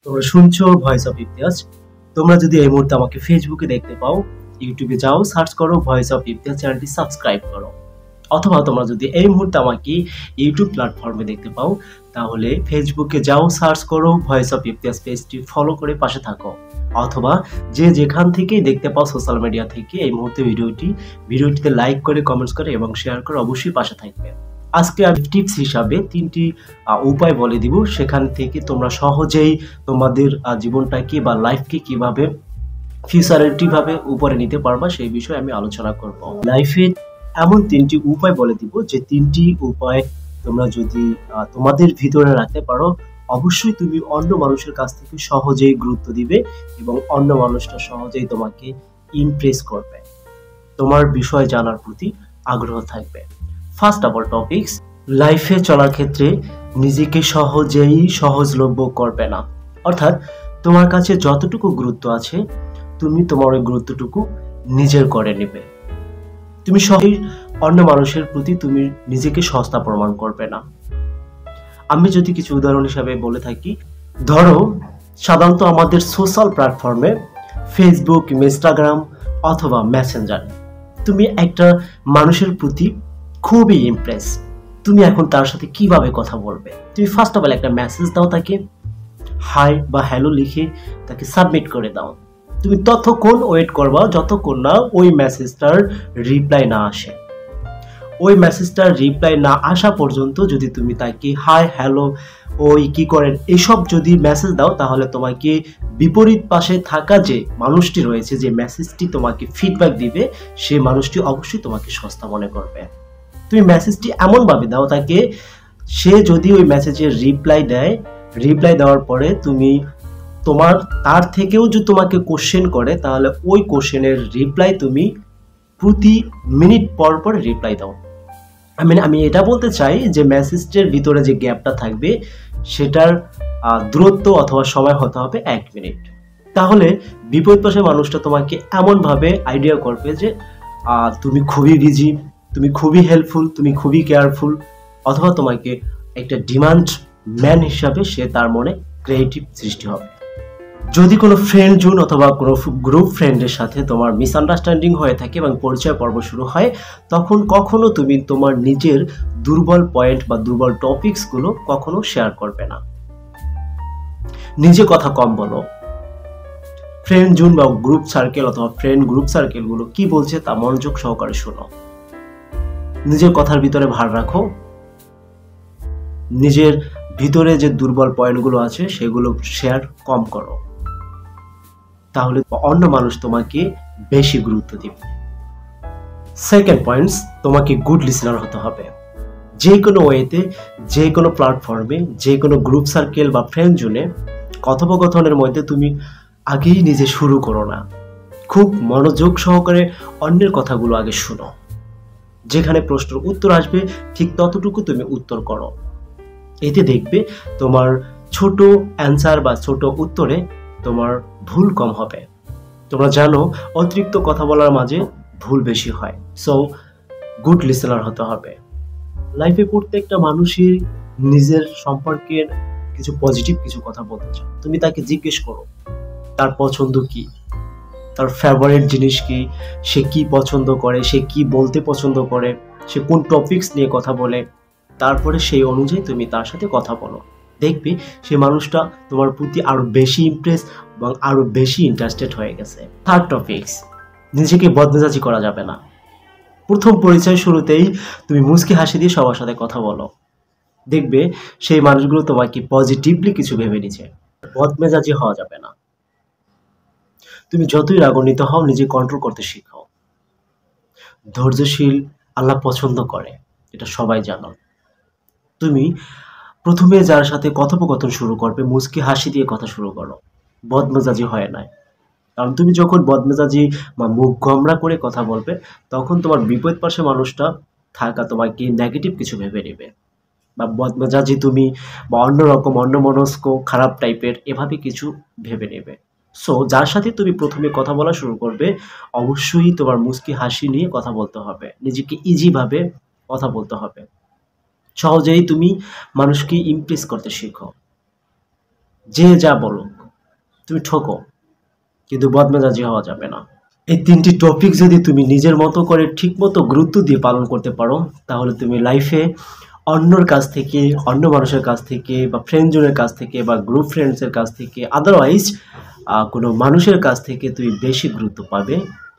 তোমরা শুনছো voice of ইতিহাস। তোমরা যদি এই মুহূর্তে আমাকে ফেসবুকে দেখতে পাও, ইউটিউবে যাও, সার্চ করো ভয়েস অফ ইতিহাস, চ্যানেলটি সাবস্ক্রাইব করো। অথবা তোমরা যদি এই মুহূর্তে আমাকে ইউটিউব প্ল্যাটফর্মে দেখতে পাও, তাহলে ফেসবুকে যাও, সার্চ করো ভয়েস অফ ইতিহাস, পেজটি ফলো করে পাশে থাকো। অথবা যে যেখান থেকেই দেখতে পাও সোশ্যাল মিডিয়া থেকে এই মুহূর্তে ভিডিওটিতে লাইক করে, কমেন্টস করে এবং শেয়ার করে অবশ্যই পাশে থাকবে। আজকে আমি টিপস হিসাবে 3টি উপায় বলে দিব, সেখান থেকে তোমরা সহজেই তোমাদের জীবনটাকে বা লাইফকে কিভাবে ফিউচারেটিভাবে উপরে নিতে পারবা সেই বিষয়ে আমি আলোচনা করব। লাইফে এমন 3টি উপায় বলে দিব, যে 3টি উপায় তোমরা যদি তোমাদের ভিতরে রাখতে পারো, অবশ্যই তুমি অন্য মানুষের কাছ থেকে সহজেই গুরুত্ব দিবে এবং অন্য মানুষটা সহজেই তোমাকে ইমপ্রেস করবে, তোমার বিষয় জানার প্রতি আগ্রহ থাকবে। ফার্স্ট অফ অল টপিকস, লাইফে চলার ক্ষেত্রে নিজেকে সহজেই সহজলভ্য করবে না। অর্থাৎ তোমার কাছে যতটুকু গুরুত্ব আছে, তুমি তোমার ওই গুরুত্বটুকু নিজের করে নেবে। তুমি সহজেই অন্য মানুষের প্রতি তুমি নিজেকে সস্তা প্রমাণ করবে না। আমি যদি কিছু উদাহরণ হিসাবে বলে থাকি, ধরো সাধারণত আমাদের সোশ্যাল প্ল্যাটফর্মে ফেসবুক, ইনস্টাগ্রাম অথবা মেসেঞ্জার, তুমি একটা মানুষের প্রতি খুবই ইমপ্রেস। তুমি এখন তার সাথে কিভাবে কথা বলবে? তুমি ফার্স্ট অফ অল একটা মেসেজ দাও, তাকে হাই বা হ্যালো লিখে তাকে সাবমিট করে দাও। তুমি ততক্ষণ ওয়েট করবা যতক্ষণ না ওই মেসেজটার রিপ্লাই না আসে। ওই মেসেজটার রিপ্লাই না আসা পর্যন্ত যদি তুমি তাকে হাই, হ্যালো, ওই কি করেন এসব যদি মেসেজ দাও, তাহলে তোমাকে বিপরীত পাশে থাকা যে মানুষটি রয়েছে, যে মেসেজটি তোমাকে ফিডব্যাক দিবে, সে মানুষটি অবশ্যই তোমাকে সস্তা মনে করবে। তুমি মেসেজটি এমনভাবে দাও তাকে, সে যদি ওই মেসেজের রিপ্লাই দেওয়ার পরে তুমি তার থেকেও যদি তোমাকে কোশ্চেন করে, তাহলে ওই কোশ্চেনের রিপ্লাই তুমি প্রতি মিনিট পর পর রিপ্লাই দাও। আমি এটা বলতে চাই যে মেসেজের ভিতরে যে গ্যাপটা থাকবে, সেটার দূরত্ব অথবা সময় হতে হবে 1 মিনিট। তাহলে বিপরীত পাশের মানুষটা তোমাকে এমনভাবে আইডিয়া করবে যে তুমি খুবই বিজি, তুমি খুবই হেল্পফুল, তুমি খুবই কেয়ারফুল, অথবা তোমাকে একটা ডিমান্ড ম্যান হিসাবে সে তার মনে ক্রিয়েটিভ সৃষ্টি হবে। যদি কোনো ফ্রেন্ড জোন অথবা কোনো গ্রুপ ফ্রেন্ডের সাথে তোমার মিসআন্ডারস্ট্যান্ডিং হয়ে থাকে এবং পরিচয় পর্ব শুরু হয়, তখন কখনো তুমি তোমার নিজের দুর্বল পয়েন্ট বা দুর্বল টপিকসগুলো কখনো শেয়ার করবে না। নিজে কথা কম বলো। ফ্রেন্ড জোন বা গ্রুপ সার্কেল অথবা ফ্রেন্ড গ্রুপ সার্কেলগুলো কি বলছে তা মনোযোগ সহকারে শোনো। নিজের কথার ভিতরে ভার রাখো। নিজের ভিতরে যে দুর্বল পয়েন্টগুলো আছে সেগুলো শেয়ার কম করো, তাহলে অন্য মানুষ তোমাকে বেশি গুরুত্ব দিবে। সেকেন্ড পয়েন্টস, তোমাকে গুড লিসনার হতে হবে। যে কোনো ওয়েতে, যে কোনো প্ল্যাটফর্মে, যে কোনো গ্রুপ সার্কেল বা ফ্রেন্ড জোনে কথোপকথনের মধ্যে তুমি আগেই নিজে শুরু করো না। খুব মনোযোগ সহকারে অন্যের কথাগুলো আগে শোনো। যেখানে প্রশ্নের উত্তর আসবে ঠিক ততটুকু তুমি উত্তর করো। এতে দেখবে তোমার ছোট অ্যান্সার বা ছোট উত্তরে তোমার ভুল কম হবে। তোমরা জানো অতিরিক্ত কথা বলার মাঝে ভুল বেশি হয়। সো গুড লিসেনার হতে হবে। লাইফে প্রত্যেকটা মানুষই নিজের সম্পর্কের কিছু পজিটিভ কিছু কথা বলতে চায়। তুমি তাকে জিজ্ঞেস করো তার পছন্দ কি, তার ফেভারিট জিনিস কি, সে কি পছন্দ করে, সে কি বলতে পছন্দ করে, সে কোন টপিকস নিয়ে কথা বলে। তারপরে সেই অনুযায়ী তুমি তার সাথে কথা বলো। দেখবে সেই মানুষটা তোমার প্রতি আরো বেশি ইমপ্রেস এবং আরো বেশি ইন্টারেস্টেড হয়ে গেছে। থার্ড টপিকস, নিজেকে বদমেজাজি করা যাবে না। প্রথম পরিচয় শুরুতেই তুমি মুচকি হাসি দিয়ে সবার সাথে কথা বলো। দেখবে সেই মানুষগুলো তোমাকে পজিটিভলি কিছু ভেবে নিচ্ছে। বদমেজাজি হওয়া যাবে না। তুমি যতই রাগান্বিত হও, নিজে কন্ট্রোল করতে শিখো। ধৈর্যশীল আল্লাহ পছন্দ করে, এটা সবাই জানো। তুমি প্রথমে যার সাথে কথোপকথন শুরু করবে, মুচকি হাসি দিয়ে কথা শুরু করো। বদমেজাজি হয় না। কারণ তুমি যখন বদমেজাজি বা মুখ গমরা করে কথা বলবে, তখন তোমার বিপরীত পাশে মানুষটা থাকা তোমাকে নেগেটিভ কিছু ভেবে নেবে, বা বদমেজাজি তুমি বা অন্যরকম অন্যমনস্ক খারাপ টাইপের এভাবে কিছু ভেবে নেবে। সো যার সাথে তুমি প্রথমে কথা বলা শুরু করবে, অবশ্যই তোমার মুচকি হাসি নিয়ে কথা বলতে হবে। নিজেকে ইজিভাবে কথা বলতে হবে। সহজেই তুমি মানুষকে ইমপ্রেস করতে শেখো। যে যা বলো, তুমি ঠকো, কিন্তু বদমেজাজি হওয়া যাবে না। এই ৩টি টপিক যদি তুমি নিজের মতো করে ঠিকমতো গুরুত্ব দিয়ে পালন করতে পারো, তাহলে তুমি লাইফে অন্যর কাছ থেকে, অন্য মানুষের কাছ থেকে বা ফ্রেন্ড জোনের কাছ থেকে বা গ্রুপ ফ্রেন্ডসের কাছ থেকে, আদারওয়াইজ কোনো মানুষের কাছ থেকে তুমি বেশি গুরুত্ব পাবে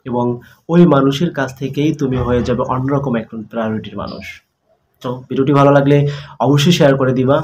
এবং ওই মানুষের কাছ থেকেই তুমি হয়ে যাবে অন্যরকম একজন প্রায়োরিটির মানুষ। তো ভিডিওটি ভালো লাগলে অবশ্যই শেয়ার করে দিবা।